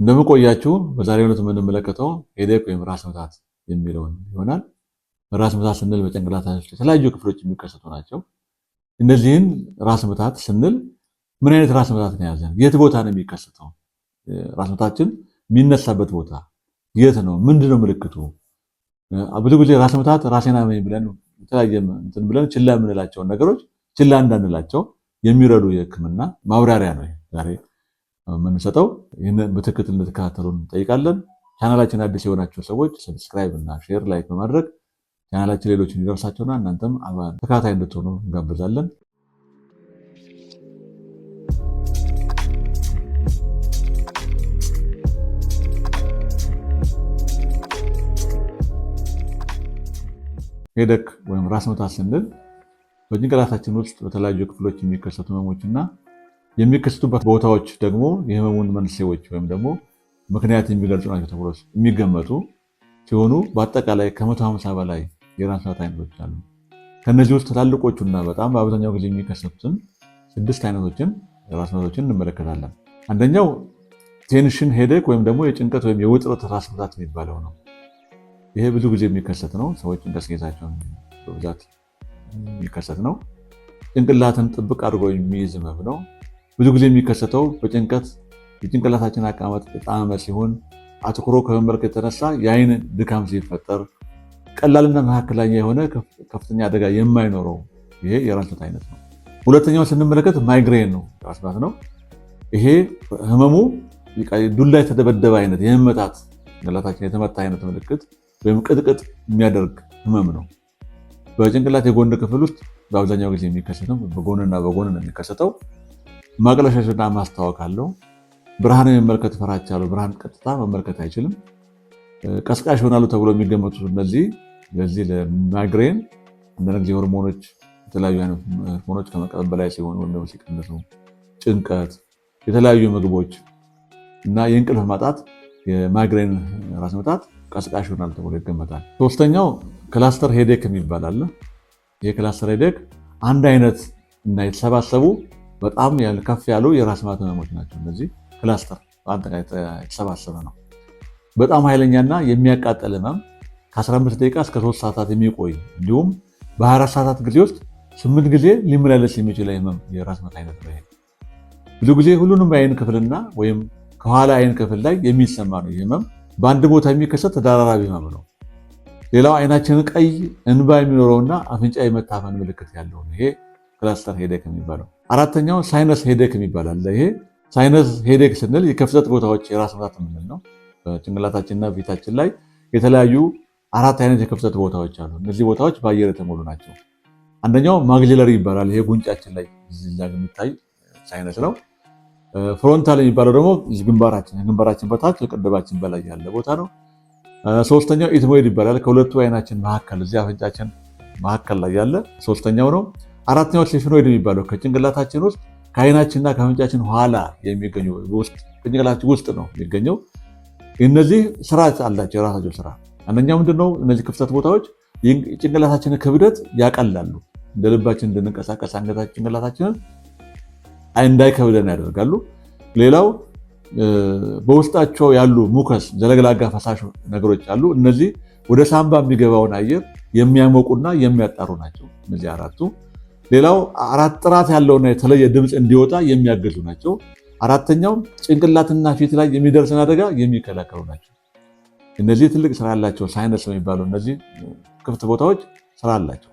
እንደምቆያችሁ በዛሬው ዕለት የምንመለከተው ሄዴክ ወይም ራስ ምታት የሚለውን ይሆናል። ራስ ምታት ስንል በጭንቅላታችን የተለያዩ ክፍሎች የሚከሰቱ ናቸው። እነዚህን ራስ ምታት ስንል ምን አይነት ራስ ምታት ነው ያዘን? የት ቦታ ነው የሚከሰተው? ራስ ምታችን የሚነሳበት ቦታ የት ነው? ምንድነው ምልክቱ? ብዙ ጊዜ ራስ ምታት ራሴን አመመኝ ብለን የተለያየ እንትን ብለን ችላ የምንላቸውን ነገሮች ችላ እንዳንላቸው የሚረዱ የሕክምና ማብራሪያ ነው ዛሬ የምንሰጠው። ይህንን በትክክል እንድትከታተሉን እንጠይቃለን። ቻናላችን አዲስ የሆናችሁ ሰዎች ሰብስክራይብ እና ሼር ላይክ በማድረግ ቻናላችን ሌሎች እንዲደርሳቸውና እናንተም ተከታታይ እንድትሆኑ እንጋብዛለን። ሄዴክ ወይም ራስ ምታት ስንል በጭንቅላታችን ውስጥ በተለያዩ ክፍሎች የሚከሰቱ ህመሞችና የሚከሰቱበት ቦታዎች ደግሞ የህመሙን መንስኤዎች ወይም ደግሞ ምክንያት የሚገልጹ ናቸው ተብሎ የሚገመቱ ሲሆኑ በአጠቃላይ ከ150 በላይ የራስ ምታት አይነቶች አሉ። ከነዚህ ውስጥ ትላልቆቹና በጣም በአብዛኛው ጊዜ የሚከሰቱትን 6 አይነቶችን የራስ ምታቶችን እንመለከታለን። አንደኛው ቴንሽን ሄዴክ ወይም ደግሞ የጭንቀት ወይም የውጥረት ራስ ምታት የሚባለው ነው። ይሄ ብዙ ጊዜ የሚከሰት ነው። ሰዎች ጭንቀት ሲይዛቸው በብዛት የሚከሰት ነው። ጭንቅላትን ጥብቅ አድርጎ የሚይዝ ህመም ነው። ብዙ ጊዜ የሚከሰተው በጭንቀት የጭንቅላታችን አቀማመጥ ጣመ ሲሆን አትኩሮ ከመመልከት የተነሳ የአይን ድካም ሲፈጠር ቀላልና መካከለኛ የሆነ ከፍተኛ አደጋ የማይኖረው ይሄ የራስ ምታት አይነት ነው። ሁለተኛው ስንመለከት ማይግሬን ነው ራስ ምታት ነው። ይሄ ህመሙ ዱላ የተደበደበ አይነት የመመታት ጭንቅላታችን የተመታ አይነት ምልክት ወይም ቅጥቅጥ የሚያደርግ ህመም ነው። በጭንቅላት የጎን ክፍል ውስጥ በአብዛኛው ጊዜ የሚከሰተው በጎንና በጎን ነው የሚከሰተው። ማቅለሸሽና ማስታወክ አለው። ብርሃን የመመልከት ፍራቻ አለው። ብርሃን ቀጥታ መመልከት አይችልም። ቀስቃሽ ይሆናሉ ተብሎ የሚገመቱ እነዚህ ለዚህ ለማይግሬን አንዳንድ ጊዜ ሆርሞኖች የተለያዩ አይነት ሆርሞኖች ከመጠን በላይ ሲሆኑ ወይም ደግሞ ሲቀንሱ፣ ጭንቀት፣ የተለያዩ ምግቦች እና የእንቅልፍ ማጣት የማይግሬን ራስ ምታት ቀስቃሽ ይሆናል ተብሎ ይገመታል። ሶስተኛው ክላስተር ሄዴክ የሚባል አለ። ይሄ ክላስተር ሄዴክ አንድ አይነት እና የተሰባሰቡ በጣም ከፍ ያሉ የራስ ምታት ህመሞች ናቸው። እነዚህ ክላስተር በአንድ ላይ የተሰባሰበ ነው። በጣም ኃይለኛና የሚያቃጥል ህመም ከ15 ደቂቃ እስከ 3 ሰዓታት የሚቆይ እንዲሁም በ24 ሰዓታት ጊዜ ውስጥ 8 ጊዜ ሊመላለስ የሚችል ህመም የራስ ምታት አይነት ነው። ብዙ ጊዜ ሁሉንም የአይን ክፍልና ወይም ከኋላ አይን ክፍል ላይ የሚሰማ ነው። ይህ ህመም በአንድ ቦታ የሚከሰት ተደራራቢ ህመም ነው። ሌላው አይናችንን ቀይ እንባ የሚኖረውና አፍንጫ የመታፈን ምልክት ያለው ይሄ ክላስተር ሄዴክ የሚባለው። አራተኛው ሳይነስ ሄዴክ የሚባላል። ይሄ ሳይነስ ሄዴክ ስንል የከፍተት ቦታዎች የራስ ምታት የምንል ነው። በጭንቅላታችንና ፊታችን ላይ የተለያዩ 4 አይነት የከፍተት ቦታዎች አሉ። እነዚህ ቦታዎች በአየር የተሞሉ ናቸው። አንደኛው ማግሊለሪ ይባላል። ይሄ ጉንጫችን ላይ የሚታይ ሳይነስ ነው። ፍሮንታል የሚባለው ደግሞ ግንባራችን በታች ከቅንድባችን በላይ ያለ ቦታ ነው። ሶስተኛው ኢትሞይድ ይባላል። ከሁለቱ አይናችን መካከል እዚህ አፍንጫችን መካከል ላይ ያለ ሶስተኛው ነው። አራተኛው ሲፊኖይድ የሚባለው ከጭንቅላታችን ውስጥ ከአይናችንና ከአፍንጫችን ኋላ የሚገኙ ጭንቅላታችን ውስጥ ነው የሚገኘው። እነዚህ ስራ አላቸው፣ የራሳቸው ስራ። አንደኛው ምንድነው? እነዚህ ክፍተት ቦታዎች ጭንቅላታችንን ክብደት ያቀላሉ። እንደ ልባችን እንድንቀሳቀስ ጭንቅላታችንን እንዳይከብደን ያደርጋሉ። ሌላው በውስጣቸው ያሉ ሙከስ ዘለግላጋ ፈሳሽ ነገሮች አሉ። እነዚህ ወደ ሳምባ የሚገባውን አየር የሚያሞቁና የሚያጣሩ ናቸው እነዚህ አራቱ። ሌላው ጥራት ያለውና የተለየ ድምፅ እንዲወጣ የሚያግዙ ናቸው። አራተኛው ጭንቅላትና ፊት ላይ የሚደርስን አደጋ የሚከላከሉ ናቸው። እነዚህ ትልቅ ስራ ያላቸው ሳይነስ የሚባሉ እነዚህ ክፍት ቦታዎች ስራ አላቸው።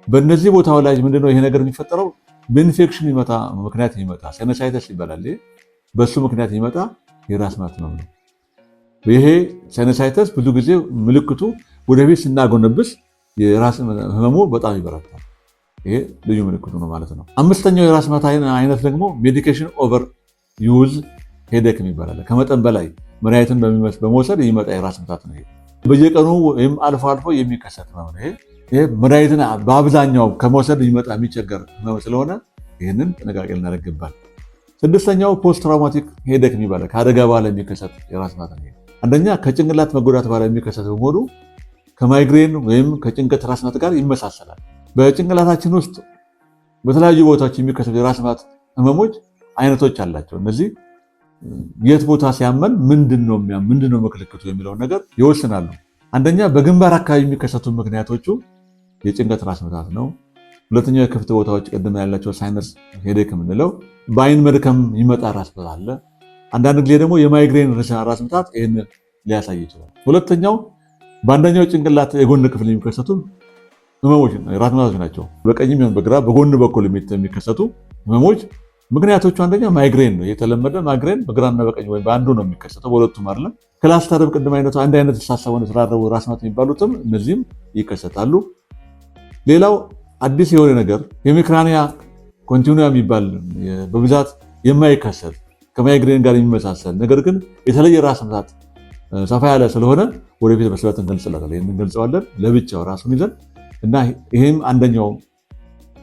በእነዚህ ቦታው ላይ ምንድነው ይሄ ነገር የሚፈጠረው? በኢንፌክሽን ምክንያት የሚመጣ ሳይነሳይተስ ይባላል። በሱ ምክንያት የሚመጣ የራስ ምታት ነው። ይሄ ሳይነሳይተስ ብዙ ጊዜ ምልክቱ ወደፊት ስናጎነብስ የራስ ህመሙ በጣም ይበረታል። ይሄ ልዩ ምልክቱ ነው ማለት ነው። አምስተኛው የራስ ምታት አይነት ደግሞ ሜዲኬሽን ኦቨር ዩዝ ሄዴክ የሚባላል። ከመጠን በላይ መድኃኒትን በመውሰድ የሚመጣ የራስ ምታት ነው። በየቀኑ ወይም አልፎ አልፎ የሚከሰት ነው። ይሄ መድኃኒትን በአብዛኛው ከመውሰድ የሚቸገር ህመም ስለሆነ ይህንን ጥንቃቄ ልናደርግ ይገባል። ስድስተኛው ፖስት ትራውማቲክ ሄዴክ የሚባለው ከአደጋ በኋላ የሚከሰት የራስ ምታት ነው። አንደኛ ከጭንቅላት መጎዳት በኋላ የሚከሰት በመሆኑ ከማይግሬን ወይም ከጭንቀት ራስ ምታት ጋር ይመሳሰላል። በጭንቅላታችን ውስጥ በተለያዩ ቦታዎች የሚከሰቱ የራስ ምታት ህመሞች አይነቶች አላቸው። እነዚህ የት ቦታ ሲያመን ምንድነው ምልክቱ የሚለውን ነገር ይወስናሉ። አንደኛ በግንባር አካባቢ የሚከሰቱ ምክንያቶቹ የጭንቀት ራስ ምታት ነው። ሁለተኛው የክፍት ቦታዎች ቅድም ያላቸው ሳይነስ ሄዴክ የምንለው፣ በአይን መድከም ይመጣ ራስ ምታት አለ። አንዳንድ ጊዜ ደግሞ የማይግሬን ራስ ምታት ይህን ሊያሳይ ይችላል። ሁለተኛው በአንደኛው ጭንቅላት የጎን ክፍል የሚከሰቱ ህመሞች ራስ ምታቶች ናቸው። በቀኝም ይሁን በግራ በጎን በኩል የሚከሰቱ ህመሞች ምክንያቶቹ አንደኛ ማይግሬን ነው። የተለመደ ማይግሬን በግራና በቀኝ ወይም በአንዱ ነው የሚከሰተው፣ በሁለቱም አይደለም። ክላስተርም ቅድም አይነቱ አንድ አይነት የተሳሰቡ የተራረቡ ራስ ምታት የሚባሉትም እነዚህም ይከሰታሉ። ሌላው አዲስ የሆነ ነገር ሄሚክራኒያ ኮንቲኒያ የሚባል በብዛት የማይከሰት ከማይግሬን ጋር የሚመሳሰል ነገር ግን የተለየ ራስ ምታት ሰፋ ያለ ስለሆነ ወደፊት በስበት እንገልጸዋለን ለብቻው ራሱን ይዘን እና ይህም አንደኛው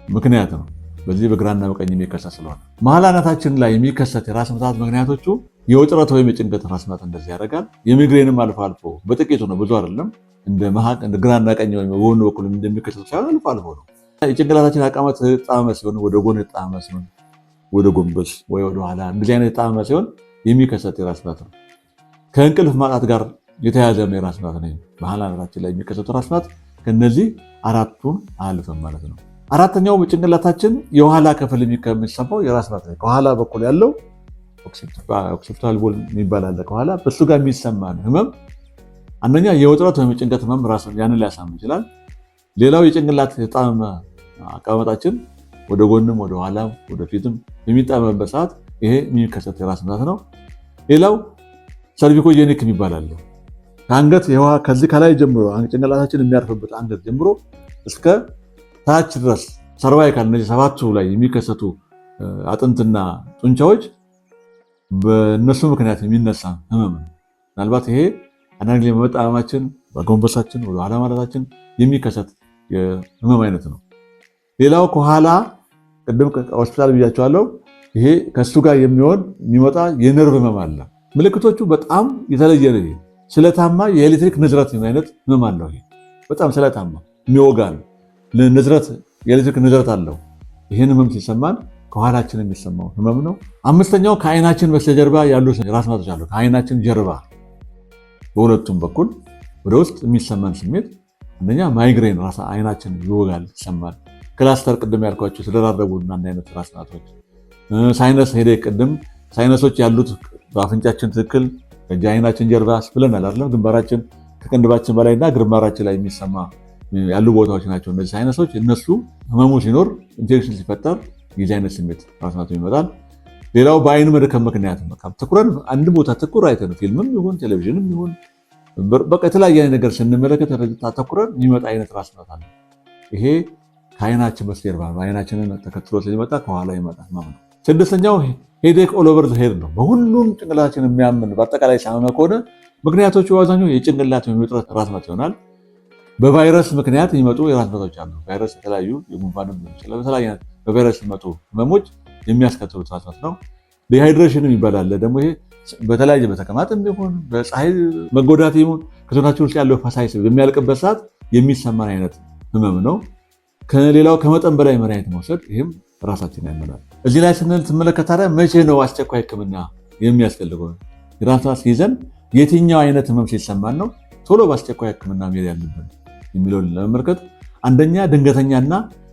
ምክንያት ነው። በዚህ በግራና በቀኝ የሚከሰት ስለሆነ መሀል አናታችን ላይ የሚከሰት የራስ ምታት ምክንያቶቹ የውጥረት ወይም የጭንቀት ራስ ምታት እንደዚህ ያደርጋል። የሚግሬንም አልፎ አልፎ በጥቂቱ ነው፣ ብዙ አይደለም። እንደ ግራና ቀኝ ወይም በጎን በኩል እንደሚከሰቱ ሳይሆን አልፎ አልፎ ነው። የጭንቅላታችን አቀማመጥ ጣመ ሲሆን ወደ ጎን ጣመ ሲሆን ወደ ጎንበስ ወይ ወደ ኋላ እንደዚህ አይነት ጣመ ሲሆን የሚከሰት የራስ ምታት ነው። ከእንቅልፍ ማጣት ጋር የተያያዘ የራስ ምታት ነው። መሀል አናታችን ላይ የሚከሰቱ ራስ ምታት ከነዚህ አራቱን አያልፍም ማለት ነው። አራተኛው በጭንቅላታችን የኋላ ክፍል የሚሰማው የራስ ምታት ነው። ከኋላ በኩል ያለው ኦክሲፒታል ቦል የሚባል አለ። ከኋላ በሱ ጋር የሚሰማ ህመም አንደኛ የውጥረት ወይም የጭንቀት ህመም ራሱን ያንን ሊያሳም ይችላል። ሌላው የጭንቅላት የጣመመ አቀማመጣችን ወደ ጎንም ወደ ኋላም ወደፊትም የሚጣመምበት ሰዓት ይሄ የሚከሰት የራስ ምታት ነው። ሌላው ሰርቪኮጄኒክ የሚባል አለ። ከአንገት ከዚህ ከላይ ጀምሮ ጭንቅላታችን የሚያርፍበት አንገት ጀምሮ እስከ ታች ድረስ ሰርቫይካል፣ እነዚህ ሰባቱ ላይ የሚከሰቱ አጥንትና ጡንቻዎች በእነሱ ምክንያት የሚነሳ ህመም ነው። ምናልባት ይሄ አንዳንድ ጊዜ በመጣመማችን በጎንበሳችን ወደ ኋላ ማለታችን የሚከሰት የህመም አይነት ነው። ሌላው ከኋላ ቅድም ሆስፒታል ብያቸዋለሁ። ይሄ ከሱ ጋር የሚመጣ የነርቭ ህመም አለ። ምልክቶቹ በጣም የተለየ ነው። ስለታማ የኤሌክትሪክ ንዝረት አይነት ህመም አለው። ይሄ በጣም ስለታማ የሚወጋ ነው። ንዝረት የኤሌክትሪክ ንዝረት አለው። ይህን ህመም ሲሰማን ከኋላችን የሚሰማው ህመም ነው። አምስተኛው ከአይናችን በስተጀርባ ያሉ ራስ ምታቶች አሉ። ከአይናችን ጀርባ በሁለቱም በኩል ወደ ውስጥ የሚሰማን ስሜት አንደኛ ማይግሬን አይናችን ይወጋል፣ ይሰማል። ክላስተር ቅድም ያልኳቸው የተደራረቡ አንድ አይነት ራስ ምታቶች፣ ሳይነስ ሄዴክ ቅድም ሳይነሶች ያሉት በአፍንጫችን ትክክል አይናችን ጀርባ ብለናል አይደለም? ግንባራችን ከቅንድባችን በላይና ግንባራችን ላይ የሚሰማ ያሉ ቦታዎች ናቸው እነዚህ ሳይነሶች። እነሱ ህመሙ ሲኖር ኢንፌክሽን ሲፈጠር የዚህ አይነት ስሜት ራስ ምታቱ ይመጣል። ሌላው በአይን መድከም ምክንያት ትኩረን አንድ ቦታ ትኩር አይተን ፊልምም ይሁን ቴሌቪዥንም ይሁን በቃ የተለያየ ነገር ስንመለከት ተኩረን የሚመጣ አይነት ራስ ምታት አለ። ይሄ ከአይናችን በስተጀርባ በአይናችንን ተከትሎ ስለሚመጣ ከኋላ ይመጣ ህመም ነው። ስድስተኛው ሄዴክ ኦል ኦቨር ዘ ሄድ ነው። በሁሉም ጭንቅላታችን የሚያምን በአጠቃላይ ሲያመመ ከሆነ ምክንያቶቹ በአብዛኛው የጭንቅላት የውጥረት ራስ ምታት ይሆናል። በቫይረስ ምክንያት የሚመጡ የራስ ምታቶች አሉ። ቫይረስ የተለያዩ የጉንፋንም በተለያዩ በቫይረስ የሚመጡ ህመሞች የሚያስከትሉት ራስ ምታት ነው። ዲሃይድሬሽን ይባላል ደግሞ ይሄ በተለያየ በተቀማጥም ቢሆን በፀሐይ መጎዳት ይሁን ከሰውነታችን ውስጥ ያለው ፈሳሽ በሚያልቅበት ሰዓት የሚሰማን አይነት ህመም ነው። ከሌላው ከመጠን በላይ መድኃኒት መውሰድ ይህም ራሳችን ያመናል። እዚህ ላይ ስንል ትመለከት ታዲያ መቼ ነው አስቸኳይ ህክምና የሚያስፈልገው? የራስ ምታት ሲይዘን የትኛው አይነት ህመም ሲሰማን ነው ቶሎ በአስቸኳይ ህክምና መሄድ ያለብን የሚለውን ለመመልከት አንደኛ ድንገተኛና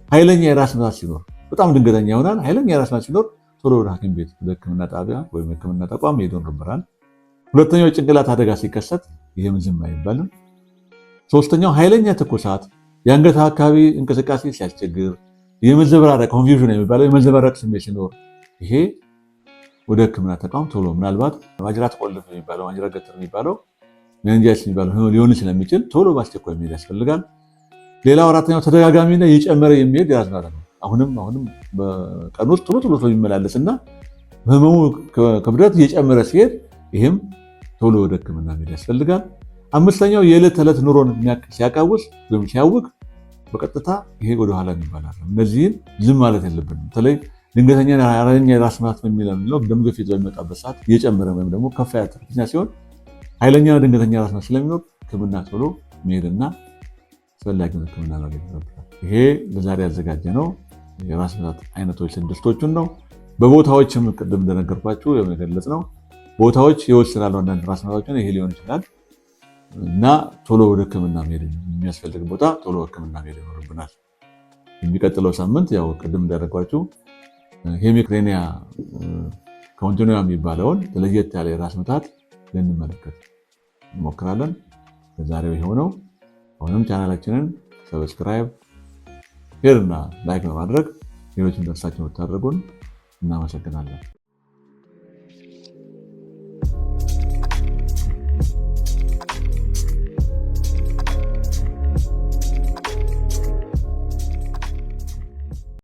ኃይለኛ የራስ ምታት ሲኖር፣ በጣም ድንገተኛ ይሆናል። ኃይለኛ የራስ ምታት ሲኖር ቶሎ ወደ ሐኪም ቤት ወደ ህክምና ጣቢያ ወይም ህክምና ተቋም ሄዶ ይመረመራል። ሁለተኛው የጭንቅላት አደጋ ሲከሰት ይህም ዝም አይባልም። ሶስተኛው ኃይለኛ ትኩሳት፣ የአንገት አካባቢ እንቅስቃሴ ሲያስቸግር፣ የመዘበራረቅ ኮንፊውዥን የሚባለው የመዘበራረቅ ስሜት ሲኖር ይሄ ወደ ህክምና ተቋም ቶሎ ምናልባት ማጅራት ቆልፍ የሚባለው ማጅራት ገትር የሚባለው ሜኒንጃይተስ የሚባለው ሊሆን ስለሚችል ቶሎ በአስቸኳይ መሄድ ያስፈልጋል። ሌላው አራተኛው ተደጋጋሚና እየጨመረ የሚሄድ የራስ ምታት ነው። አሁንም በቀን ውስጥ ቶሎ የሚመላለስ እና ህመሙ ክብደት እየጨመረ ሲሄድ ይህም ቶሎ ወደ ህክምና መሄድ ያስፈልጋል። አምስተኛው የዕለት ተዕለት ኑሮን ሲያቃውስ ወይም ሲያውቅ በቀጥታ ይሄ ወደኋላ ይባላል። እነዚህን ዝም ማለት የለብንም። በተለይ ድንገተኛ የራስ ምታት የሚለው ደም ግፊት በሚመጣበት ሰዓት እየጨመረ ወይም ደግሞ ከፍ ያለ ሲሆን ኃይለኛ ድንገተኛ ራስ ምታት ስለሚኖር ህክምና ቶሎ መሄድና አስፈላጊውን ህክምና ማግኘት ይኖርብናል። ይሄ ለዛሬ ያዘጋጀ ነው የራስ ምታት አይነቶች ስድስቶቹን ነው። በቦታዎችም ቅድም እንደነገርኳችሁ የገለጽ ነው። ቦታዎች ይወስናሉ። አንዳንድ ራስ ምታቶችን ይሄ ሊሆን ይችላል እና ቶሎ ወደ ሕክምና መሄድ የሚያስፈልግ ቦታ ቶሎ ሕክምና መሄድ ይኖርብናል። የሚቀጥለው ሳምንት ያው ቅድም እንዳደረጓችሁ ሄሚክሬኒያ ኮንቲኒያ የሚባለውን ለየት ያለ የራስ ምታት ልንመለከት እንሞክራለን። ለዛሬው የሆነው አሁንም ቻናላችንን ሰብስክራይብ፣ ሼር እና ላይክ በማድረግ ሌሎችን ደርሳችን ብታደርጉን እናመሰግናለን።